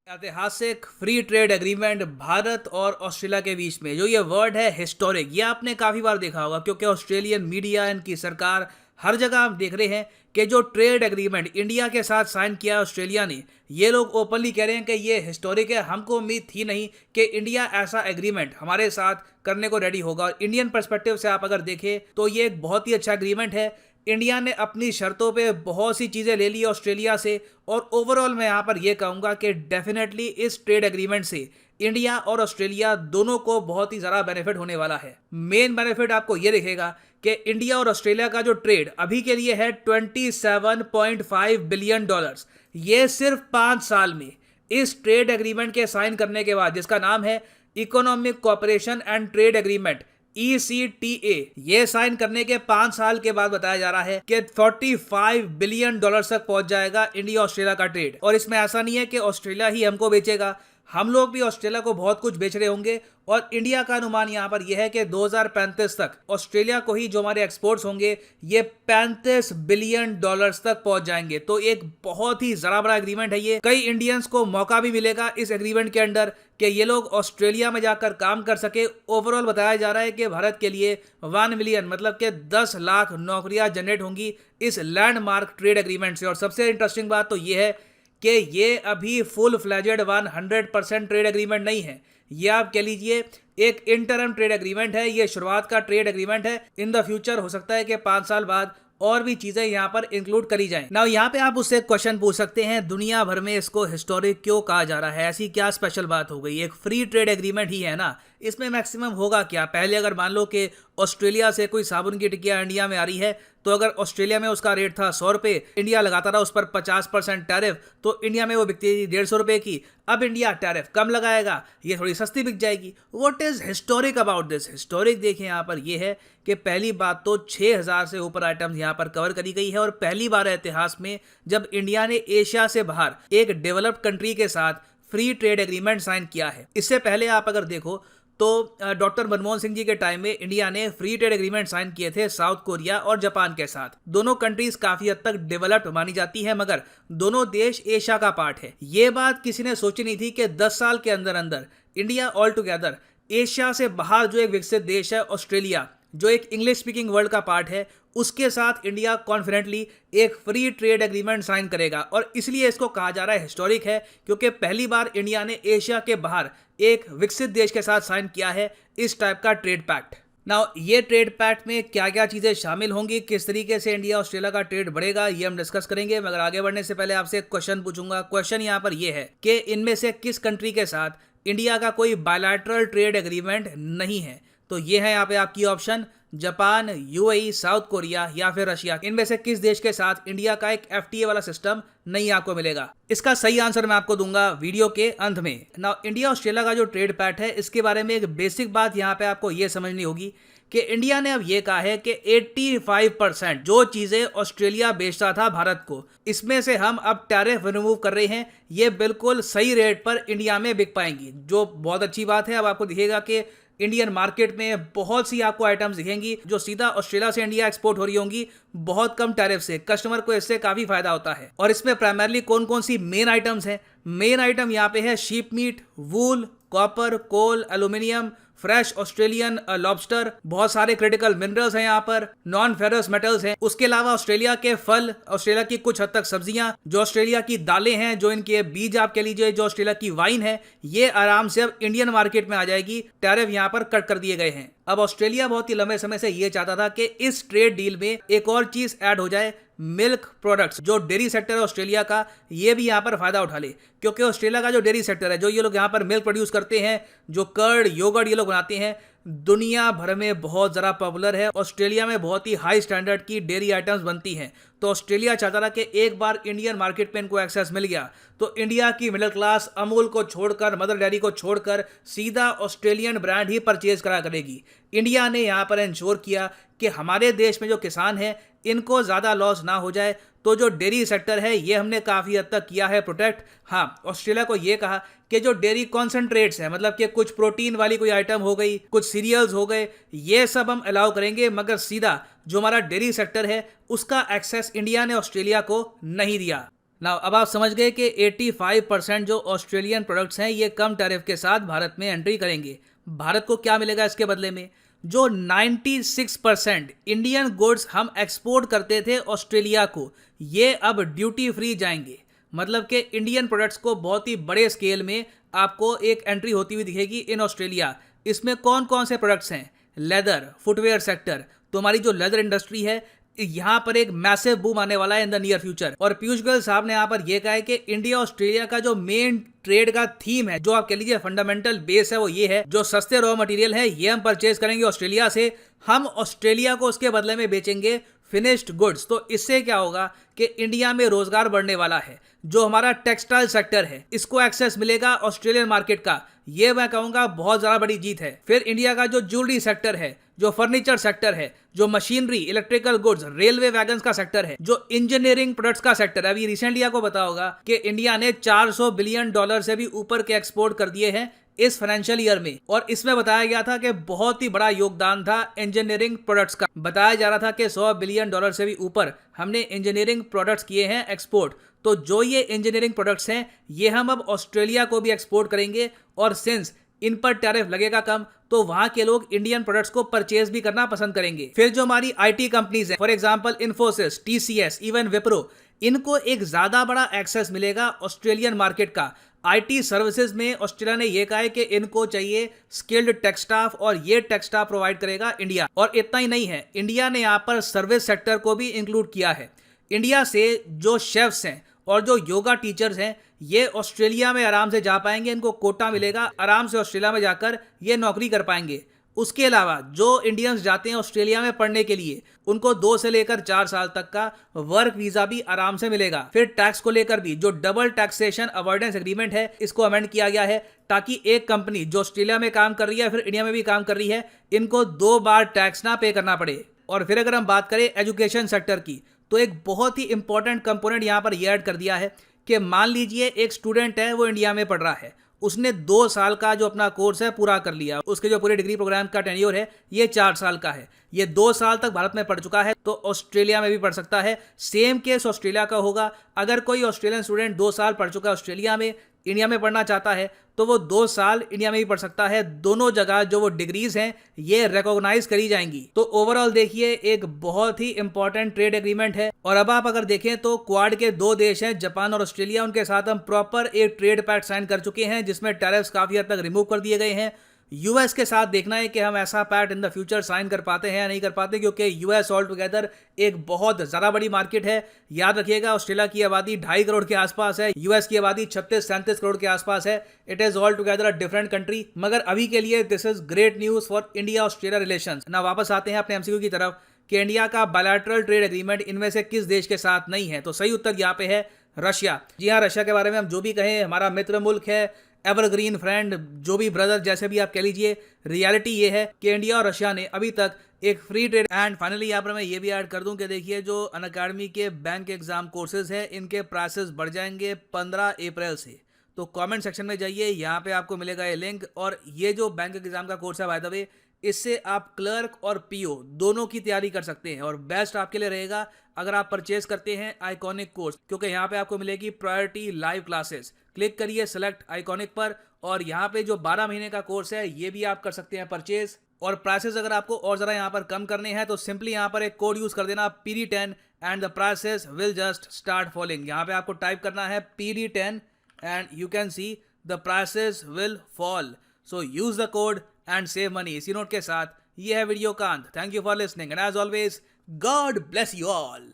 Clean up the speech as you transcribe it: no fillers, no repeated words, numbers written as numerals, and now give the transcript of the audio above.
ऐतिहासिक free trade agreement Bharat और Australia के बीच में जो ये वर्ड है हिस्टोरिक, ये आपने काफ़ी बार देखा होगा क्योंकि ऑस्ट्रेलियन मीडिया, इनकी सरकार, हर जगह आप देख रहे हैं कि जो ट्रेड एग्रीमेंट इंडिया के साथ साइन किया है ऑस्ट्रेलिया ने, ये लोग ओपनली कह रहे हैं कि ये हिस्टोरिक है। हमको उम्मीद थी नहीं कि इंडिया ऐसा एग्रीमेंट हमारे साथ करने को रेडी होगा। और इंडियन पर्सपेक्टिव से आप अगर देखें तो ये एक बहुत ही अच्छा एग्रीमेंट है। इंडिया ने अपनी शर्तों पे बहुत सी चीज़ें ले ली ऑस्ट्रेलिया से, और ओवरऑल मैं यहाँ पर यह कहूँगा कि डेफिनेटली इस ट्रेड एग्रीमेंट से इंडिया और ऑस्ट्रेलिया दोनों को बहुत ही ज़्यादा बेनिफिट होने वाला है। मेन बेनिफिट आपको ये दिखेगा कि इंडिया और ऑस्ट्रेलिया का जो ट्रेड अभी के लिए है $27.5 बिलियन, ये सिर्फ 5 साल में इस ट्रेड एग्रीमेंट के साइन करने के बाद, जिसका नाम है economic cooperation and trade agreement ECTA, ये साइन करने के 5 साल के बाद बताया जा रहा है कि $45 बिलियन तक पहुंच जाएगा इंडिया ऑस्ट्रेलिया का ट्रेड। और इसमें ऐसा नहीं है कि ऑस्ट्रेलिया ही हमको बेचेगा, हम लोग भी ऑस्ट्रेलिया को बहुत कुछ बेच रहे होंगे। और इंडिया का अनुमान यहां पर यह है कि 2035 तक ऑस्ट्रेलिया को ही जो हमारे एक्सपोर्ट्स होंगे ये $35 बिलियन तक पहुंच जाएंगे। तो एक बहुत ही जरा बड़ा एग्रीमेंट है ये। कई इंडियंस को मौका भी मिलेगा इस एग्रीमेंट के अंडर कि ये लोग ऑस्ट्रेलिया में जाकर काम कर सके। ओवरऑल बताया जा रहा है कि भारत के लिए 1 मिलियन मतलब कि 10 लाख नौकरियां जनरेट होंगी इस लैंडमार्क ट्रेड एग्रीमेंट से। और सबसे इंटरेस्टिंग बात तो ये है कि ये अभी फुल फ्लेजेड 100% ट्रेड एग्रीमेंट नहीं है, ये आप कह लीजिए एक इंटरम ट्रेड एग्रीमेंट है। ये शुरुआत का ट्रेड एग्रीमेंट है। इन द फ्यूचर हो सकता है कि 5 साल बाद और भी चीजें यहाँ पर इंक्लूड करी जाएं। नाउ यहाँ पे आप उससे क्वेश्चन पूछ सकते हैं, दुनिया भर में इसको हिस्टोरिक क्यों कहा जा रहा है, ऐसी क्या स्पेशल बात हो गई, एक फ्री ट्रेड एग्रीमेंट ही है ना, इसमें मैक्सिमम होगा क्या। पहले अगर मान लो कि ऑस्ट्रेलिया से कोई साबुन की टिकिया इंडिया में आ रही है, तो अगर ऑस्ट्रेलिया में उसका रेट था 100 रुपये, इंडिया लगाता रहा उस पर 50% टैरिफ, तो इंडिया में वो बिकती थी 150 रुपये की। अब इंडिया टैरिफ कम लगाएगा, ये थोड़ी सस्ती बिक जाएगी। What is historic about this? Historic देखें यहाँ पर ये है कि पहली बात तो 6000 से ऊपर आइटम्स यहाँ पर कवर करी गई है। और पहली बार इतिहास में जब इंडिया ने एशिया से बाहर एक डेवलप्ड कंट्री के साथ फ्री ट्रेड एग्रीमेंट साइन किया है। इससे पहले आप अगर देखो तो डॉक्टर मनमोहन सिंह जी के टाइम में इंडिया ने फ्री ट्रेड एग्रीमेंट साइन किए थे साउथ कोरिया और जापान के साथ। दोनों कंट्रीज काफी हद तक डेवलप्ड मानी जाती है, मगर दोनों देश एशिया का पार्ट है। ये बात किसी ने सोची नहीं थी कि 10 साल के अंदर अंदर इंडिया ऑल टुगेदर एशिया से बाहर जो एक विकसित देश है ऑस्ट्रेलिया, जो एक इंग्लिश स्पीकिंग वर्ल्ड का पार्ट है, उसके साथ इंडिया कॉन्फिडेंटली एक फ्री ट्रेड एग्रीमेंट साइन करेगा। और इसलिए इसको कहा जा रहा है हिस्टोरिक है, क्योंकि पहली बार इंडिया ने एशिया के बाहर एक विकसित देश के साथ साइन किया है इस टाइप का ट्रेड पैक्ट। नाउ ये ट्रेड पैक्ट में क्या क्या चीजें शामिल होंगी, किस तरीके से इंडिया ऑस्ट्रेलिया का ट्रेड बढ़ेगा, ये हम डिस्कस करेंगे। मगर आगे बढ़ने से पहले आपसे एक क्वेश्चन पूछूंगा। क्वेश्चन यहाँ पर यह है कि इनमें से किस कंट्री के साथ इंडिया का कोई बायलैटरल ट्रेड एग्रीमेंट नहीं है। तो ये है यहाँ पे आपकी option, Japan, UAE, south Korea या फिर रशिया। इनमें से किस देश के साथ इंडिया का एक FTA वाला सिस्टम नहीं आपको मिलेगा? इसका सही आंसर मैं आपको दूंगा वीडियो के अंत में। नाउ इंडिया ऑस्ट्रेलिया का जो ट्रेड पैक्ट है, इसके बारे में एक बेसिक बात यहाँ पे आपको ये समझनी होगी कि इंडिया ने अब ये कहा है कि 85% जो चीजें ऑस्ट्रेलिया बेचता था भारत को, इसमें से हम अब टैरिफ रिमूव कर रहे हैं। ये बिल्कुल सही रेट पर इंडिया में बिक पाएंगी, जो बहुत अच्छी बात है। अब आपको दिखेगा कि इंडियन मार्केट में बहुत सी आपको आइटम्स दिखेंगी जो सीधा ऑस्ट्रेलिया से इंडिया एक्सपोर्ट हो रही होंगी बहुत कम टैरिफ से। कस्टमर को इससे काफी फायदा होता है। और इसमें प्राइमरली कौन कौन सी मेन आइटम्स हैं? मेन आइटम यहाँ पे है शीप मीट, वूल, कॉपर, कोल, एल्यूमिनियम, फ्रेश ऑस्ट्रेलियन लॉबस्टर, बहुत सारे क्रिटिकल मिनरल्स हैं यहाँ पर, नॉन फेरस मेटल्स हैं। उसके अलावा ऑस्ट्रेलिया के फल, ऑस्ट्रेलिया की कुछ हद तक सब्जियां, जो ऑस्ट्रेलिया की दालें हैं, जो इनके बीज आप कह लीजिए, जो ऑस्ट्रेलिया की वाइन है, ये आराम से अब इंडियन मार्केट में आ जाएगी। टैरिफ यहाँ पर कट कर दिए गए हैं। अब ऑस्ट्रेलिया बहुत ही लंबे समय से ये चाहता था कि इस ट्रेड डील में एक और चीज ऐड हो जाए, मिल्क प्रोडक्ट्स। जो डेयरी सेक्टर है ऑस्ट्रेलिया का, ये भी यहाँ पर फायदा उठा ले, क्योंकि ऑस्ट्रेलिया का जो डेयरी सेक्टर है, जो ये लोग यहाँ पर मिल्क प्रोड्यूस करते हैं, जो कर्ड, योगर्ट ये लोग बनाते हैं, दुनिया भर में बहुत ज़्यादा पॉपुलर है। ऑस्ट्रेलिया में बहुत ही हाई स्टैंडर्ड की डेयरी आइटम्स बनती हैं। तो ऑस्ट्रेलिया चाहता था कि एक बार इंडियन मार्केट में इनको एक्सेस मिल गया तो इंडिया की मिडिल क्लास अमूल को छोड़कर, मदर डेयरी को छोड़कर सीधा ऑस्ट्रेलियन ब्रांड ही परचेज करा करेगी। इंडिया ने यहाँ पर इंश्योर किया कि हमारे देश में जो किसान हैं इनको ज़्यादा लॉस ना हो जाए। तो जो डेयरी सेक्टर है ये हमने काफ़ी हद तक किया है प्रोटेक्ट। हाँ, ऑस्ट्रेलिया को ये कहा कि जो डेयरी कॉन्सेंट्रेट्स हैं, मतलब कि कुछ प्रोटीन वाली कोई आइटम हो गई, कुछ सीरियल्स हो गए, ये सब हम अलाउ करेंगे, मगर सीधा जो हमारा डेयरी सेक्टर है उसका एक्सेस इंडिया ने ऑस्ट्रेलिया को नहीं दिया। ना अब आप समझ गए कि 85% जो ऑस्ट्रेलियन प्रोडक्ट्स हैं ये कम टैरिफ के साथ भारत में एंट्री करेंगे। भारत को क्या मिलेगा इसके बदले में? जो 96% इंडियन गुड्स हम एक्सपोर्ट करते थे ऑस्ट्रेलिया को, ये अब ड्यूटी फ्री जाएंगे। मतलब कि इंडियन प्रोडक्ट्स को बहुत ही बड़े स्केल में आपको एक एंट्री होती हुई दिखेगी इन ऑस्ट्रेलिया। इसमें कौन कौन से प्रोडक्ट्स हैं? लेदर, फुटवेयर सेक्टर, तो हमारी जो लेदर इंडस्ट्री है यहाँ पर एक मैसिव बूम आने वाला है इन द नियर फ्यूचर। और पीयूष गोयल साहब ने यहाँ पर यह कहा है कि इंडिया ऑस्ट्रेलिया का जो मेन ट्रेड का थीम है, जो आप कह लीजिए फंडामेंटल बेस है, वो ये है जो सस्ते रॉ मटेरियल है ये हम परचेज करेंगे ऑस्ट्रेलिया से, हम ऑस्ट्रेलिया को उसके बदले में बेचेंगे फिनिश्ड गुड्स। तो इससे क्या होगा कि इंडिया में रोजगार बढ़ने वाला है। जो हमारा टेक्सटाइल सेक्टर है इसको एक्सेस मिलेगा ऑस्ट्रेलियन मार्केट का, ये मैं कहूंगा बहुत ज्यादा बड़ी जीत है। फिर इंडिया का जो ज्वेलरी सेक्टर है, जो फर्नीचर सेक्टर है, जो machinery, electrical goods, railway wagons का सेक्टर है, जो इंजीनियरिंग प्रोडक्ट्स का सेक्टर है, अभी रिसेंटली आपको पता होगा कि इंडिया ने $400 बिलियन से भी ऊपर के एक्सपोर्ट कर दिए हैं इस फाइनेंशियल ईयर में। और इसमें बताया गया था कि बहुत ही बड़ा योगदान था इंजीनियरिंग प्रोडक्ट्स का। बताया जा रहा था कि $100 बिलियन से भी ऊपर हमने इंजीनियरिंग प्रोडक्ट्स किए हैं एक्सपोर्ट। तो जो ये इंजीनियरिंग प्रोडक्ट्स हैं ये हम अब ऑस्ट्रेलिया को भी एक्सपोर्ट करेंगे, और सिंस इन पर टैरिफ लगेगा कम तो वहां के लोग इंडियन प्रोडक्ट्स को परचेज भी करना पसंद करेंगे। फिर जो हमारी आईटी कंपनीज हैं, for example Infosys, TCS, even Wipro, इनको एक ज्यादा बड़ा एक्सेस मिलेगा ऑस्ट्रेलियन मार्केट का। आईटी सर्विसेज में ऑस्ट्रेलिया ने यह कहा है कि इनको चाहिए स्किल्ड टेक स्टाफ, और ये टेक स्टाफ प्रोवाइड करेगा इंडिया। और इतना ही नहीं है, इंडिया ने यहाँ पर सर्विस सेक्टर को भी इंक्लूड किया है। इंडिया से जो शेफ्स हैं और जो योगा टीचर्स हैं ये ऑस्ट्रेलिया में आराम से जा पाएंगे, इनको कोटा मिलेगा, आराम से ऑस्ट्रेलिया में जाकर ये नौकरी कर पाएंगे। उसके अलावा जो इंडियंस जाते हैं ऑस्ट्रेलिया में पढ़ने के लिए उनको 2 से लेकर 4 साल तक का वर्क वीजा भी आराम से मिलेगा। फिर टैक्स को लेकर भी जो डबल टैक्सेशन अवॉइडेंस एग्रीमेंट है इसको अमेंड किया गया है, ताकि एक कंपनी जो ऑस्ट्रेलिया में काम कर रही है फिर इंडिया में भी काम कर रही है, इनको 2 बार टैक्स ना पे करना पड़े। और फिर अगर हम बात करें एजुकेशन सेक्टर की, तो एक बहुत ही इंपॉर्टेंट कंपोनेंट यहाँ पर यह ऐड कर दिया है कि मान लीजिए एक स्टूडेंट है वो इंडिया में पढ़ रहा है, उसने 2 साल का जो अपना कोर्स है पूरा कर लिया, उसके जो पूरे डिग्री प्रोग्राम का टेन्योर है ये 4 साल का है, ये 2 साल तक भारत में पढ़ चुका है तो ऑस्ट्रेलिया में भी पढ़ सकता है। सेम केस ऑस्ट्रेलिया का होगा। अगर कोई ऑस्ट्रेलियन स्टूडेंट 2 साल पढ़ चुका है ऑस्ट्रेलिया में, इंडिया में पढ़ना चाहता है तो वो 2 साल इंडिया में भी पढ़ सकता है। दोनों जगह जो वो डिग्रीज हैं ये रिकॉग्नाइज करी जाएंगी। तो ओवरऑल देखिए एक बहुत ही इंपॉर्टेंट ट्रेड एग्रीमेंट है। और अब आप अगर देखें तो क्वाड के 2 देश हैं, जापान और ऑस्ट्रेलिया, उनके साथ हम प्रॉपर एक ट्रेड पैक्ट साइन कर चुके हैं जिसमें टैरिफ्स काफी हद तक रिमूव कर दिए गए हैं। यूएस के साथ देखना है कि हम ऐसा pact in the future sign कर पाते हैं या नहीं कर पाते, क्योंकि यूएस ऑल टुगेदर एक बहुत ज़्यादा बड़ी मार्केट है। याद रखिएगा ऑस्ट्रेलिया की आबादी 2.5 करोड़ के आसपास है, यूएस की आबादी 36-37 करोड़ के आसपास है। It is all together a different country, मगर अभी के लिए this is great news for India Australia relations. ना वापस आते हैं अपने एमसीक्यू की तरफ कि इंडिया का बायलैटरल ट्रेड एग्रीमेंट इनमें से किस देश के साथ नहीं है, तो सही उत्तर यहाँ पे है रशिया। जी हाँ, रशिया के बारे में हम जो भी कहें, हमारा मित्र मुल्क है, एवरग्रीन फ्रेंड, जो भी ब्रदर जैसे भी आप कह लीजिए, रियलिटी ये है कि इंडिया और रशिया ने अभी तक एक फ्री ट्रेड। एंड फाइनली यहाँ पर मैं ये भी ऐड कर दूं कि देखिए जो अनअकैडमी के बैंक एग्जाम कोर्सेज हैं इनके प्राइसेस बढ़ जाएंगे 15 अप्रैल से। तो कमेंट सेक्शन में जाइए, यहाँ पे आपको मिलेगा ये लिंक। और ये जो बैंक एग्जाम का कोर्स है बाय द वे, इससे आप क्लर्क और पीओ दोनों की तैयारी कर सकते हैं। और बेस्ट आपके लिए रहेगा अगर आप परचेज करते हैं आइकॉनिक कोर्स, क्योंकि यहाँ पे आपको मिलेगी प्रायोरिटी लाइव क्लासेस। क्लिक करिए सेलेक्ट आइकॉनिक पर, और यहाँ पे जो 12 महीने का कोर्स है ये भी आप कर सकते हैं परचेज। और प्राइसेस अगर आपको और ज़रा यहाँ पर कम करने हैं तो सिंपली यहाँ पर एक कोड यूज़ कर देना PD10 and the prices will just start falling. यहाँ पे आपको टाइप करना है PD10 and you can see the prices will fall. So use the code and save money. इसी नोट के साथ ये है वीडियो का अंत। Thank you for listening and as always God bless you all.